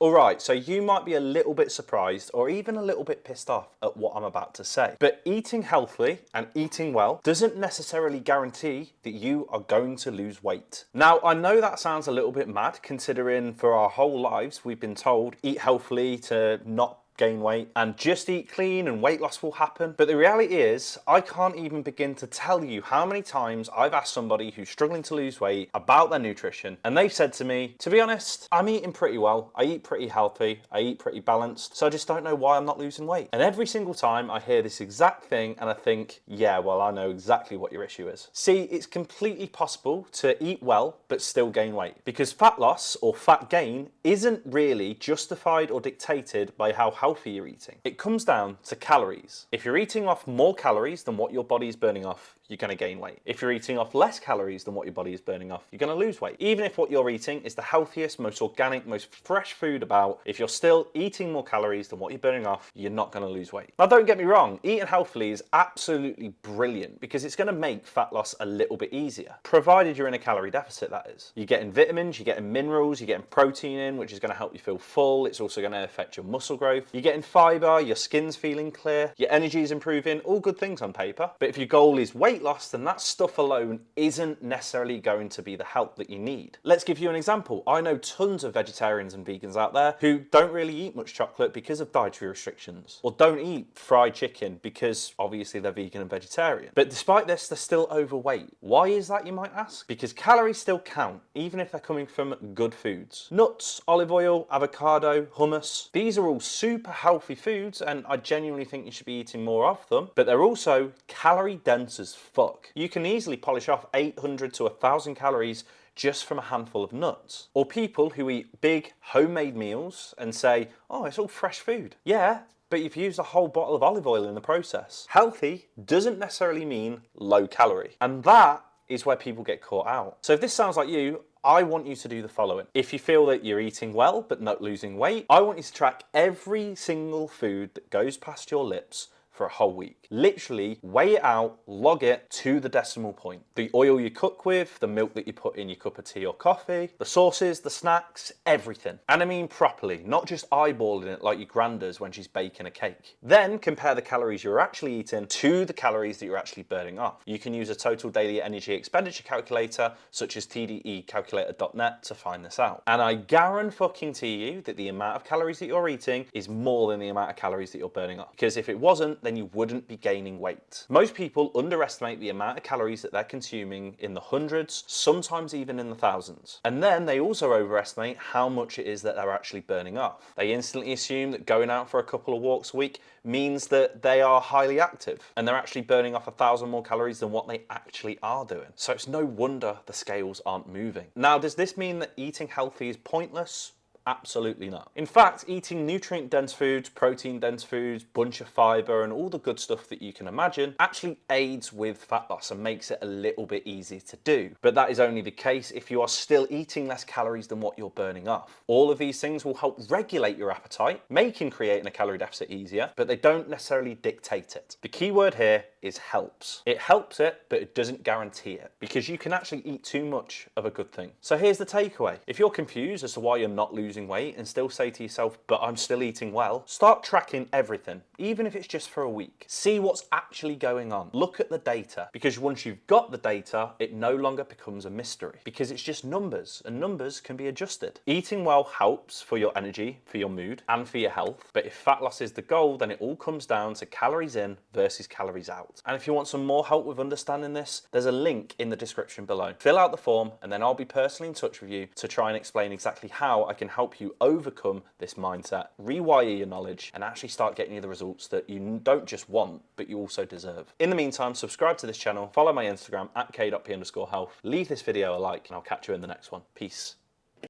Alright, so you might be a little bit surprised or even a little bit pissed off at what I'm about to say. But eating healthily and eating well doesn't necessarily guarantee that you are going to lose weight. Now, I know that sounds a little bit mad considering for our whole lives we've been told eat healthily to not gain weight and just eat clean and weight loss will happen. But the reality is, I can't even begin to tell you how many times I've asked somebody who's struggling to lose weight about their nutrition, and they've said to me, to be honest, I'm eating pretty well, I eat pretty healthy, I eat pretty balanced, so I just don't know why I'm not losing weight. And every single time I hear this exact thing and I think, yeah, well, I know exactly what your issue is. See, it's completely possible to eat well but still gain weight, because fat loss or fat gain isn't really justified or dictated by how healthy you're eating. It comes down to calories. If you're eating off more calories than what your body is burning off, you're going to gain weight. If you're eating off less calories than what your body is burning off, you're going to lose weight. Even if what you're eating is the healthiest, most organic, most fresh food about, if you're still eating more calories than what you're burning off, you're not going to lose weight. Now, don't get me wrong, eating healthily is absolutely brilliant because it's going to make fat loss a little bit easier, provided you're in a calorie deficit, that is. You're getting vitamins, you're getting minerals, you're getting protein in, which is going to help you feel full. It's also going to affect your muscle growth. You're getting fiber, your skin's feeling clear, your energy is improving, all good things on paper. But if your goal is weight loss, then that stuff alone isn't necessarily going to be the help that you need. Let's give you an example. I know tons of vegetarians and vegans out there who don't really eat much chocolate because of dietary restrictions, or don't eat fried chicken because obviously they're vegan and vegetarian. But despite this, they're still overweight. Why is that, you might ask? Because calories still count, even if they're coming from good foods. Nuts, olive oil, avocado, hummus, these are all super healthy foods, and I genuinely think you should be eating more of them, but they're also calorie dense as fuck. You can easily polish off 800 to 1,000 calories just from a handful of nuts. Or people who eat big homemade meals and say, oh, it's all fresh food. Yeah, but you've used a whole bottle of olive oil in the process. Healthy doesn't necessarily mean low calorie, and that is where people get caught out. So if this sounds like you, I want you to do the following. If you feel that you're eating well but not losing weight, I want you to track every single food that goes past your lips for a whole week. Literally weigh it out, log it to the decimal point. The oil you cook with, the milk that you put in your cup of tea or coffee, the sauces, the snacks, everything. And I mean properly, not just eyeballing it like your gran does when she's baking a cake. Then compare the calories you're actually eating to the calories that you're actually burning off. You can use a total daily energy expenditure calculator such as tdecalculator.net to find this out. And I guarantee you that the amount of calories that you're eating is more than the amount of calories that you're burning off. Because if it wasn't, then you wouldn't be gaining weight. Most people underestimate the amount of calories that they're consuming in the hundreds, sometimes even in the thousands. And then they also overestimate how much it is that they're actually burning off. They instantly assume that going out for a couple of walks a week means that they are highly active and they're actually burning off 1,000 more calories than what they actually are doing. So it's no wonder the scales aren't moving. Now, does this mean that eating healthy is pointless? Absolutely not. In fact, eating nutrient-dense foods, protein-dense foods, bunch of fiber, and all the good stuff that you can imagine actually aids with fat loss and makes it a little bit easier to do. But that is only the case if you are still eating less calories than what you're burning off. All of these things will help regulate your appetite, making creating a calorie deficit easier, but they don't necessarily dictate it. The key word here is helps. It helps it, but it doesn't guarantee it, because you can actually eat too much of a good thing. So here's the takeaway. If you're confused as to why you're not losing weight and still say to yourself, but I'm still eating well, start tracking everything, even if it's just for a week. See what's actually going on. Look at the data, because once you've got the data, it no longer becomes a mystery, because it's just numbers, and numbers can be adjusted. Eating well helps for your energy, for your mood, and for your health, but if fat loss is the goal, then it all comes down to calories in versus calories out. And if you want some more help with understanding this, there's a link in the description below. Fill out the form and then I'll be personally in touch with you to try and explain exactly how I can help you overcome this mindset, rewire your knowledge, and actually start getting you the results that you don't just want, but you also deserve. In the meantime, subscribe to this channel, follow my Instagram at k.p_health, leave this video a like, and I'll catch you in the next one. Peace.